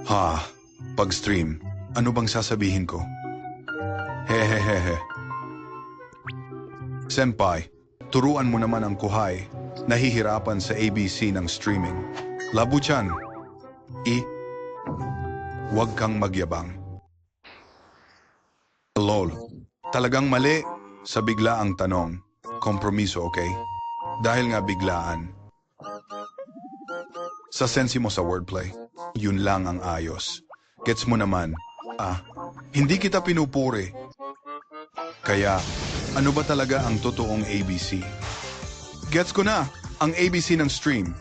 Ha, pag-stream, ano bang sasabihin ko? Hehehehe. Senpai, turuan mo naman ang kuhay. Nahihirapan sa ABC ng streaming. Labuchan. Huwag kang magyabang. Lol, talagang mali sa biglaang tanong. Kompromiso, okay? Dahil nga biglaan. Sa sensi mo sa wordplay, yun lang ang ayos. Gets mo naman, hindi kita pinupuri. Kaya, ano ba talaga ang totoong ABC? Gets ko na, ang ABC ng stream.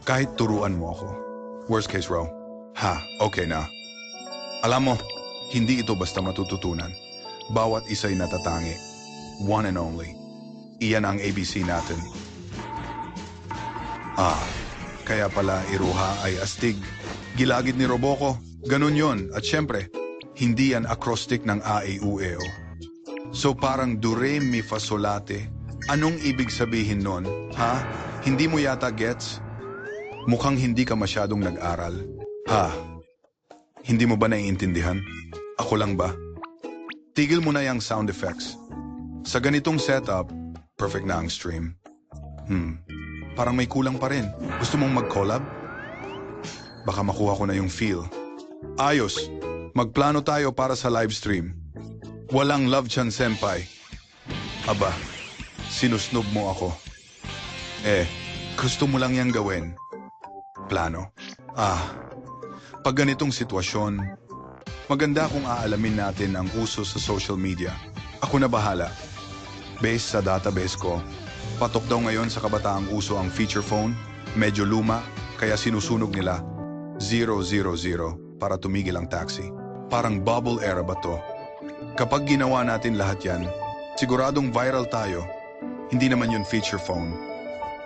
Kahit turuan mo ako. Worst case raw. Ha, okay na. Alam mo, hindi ito basta matututunan. Bawat isa'y natatangi. One and only. Iyan ang ABC natin. Kaya pala iruha ay astig. Gilagid ni Roboco. Ganun yon. At syempre, hindi yan acrostic ng A-E-U-E-O. So parang do, re, mi, fa, sol, late. Anong ibig sabihin nun? Ha? Hindi mo yata gets? Mukhang hindi ka masyadong nag-aral. Hindi mo ba naiintindihan? Ako lang ba? Tigil mo na yung sound effects. Sa ganitong setup, perfect na ang stream. Parang may kulang pa rin. Gusto mong mag-collab? Baka makuha ko na yung feel. Ayos, magplano tayo para sa live stream. Walang love chan senpai. Aba, sinusnob mo ako. Gusto mo lang yang gawin. Plano? Pag ganitong sitwasyon, maganda kung aalamin natin ang uso sa social media. Ako na bahala. Based sa database ko, patok daw ngayon sa kabataang uso ang feature phone, medyo luma, kaya sinusunog nila 000 para tumigil ang taxi. Parang bubble era ba to? Kapag ginawa natin lahat yan, siguradong viral tayo. Hindi naman yun feature phone.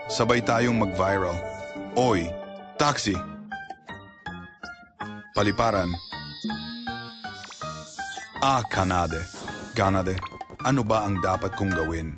Sabay tayong mag-viral. Oy, taxi! Paliparan. Ganade. Ano ba ang dapat kong gawin?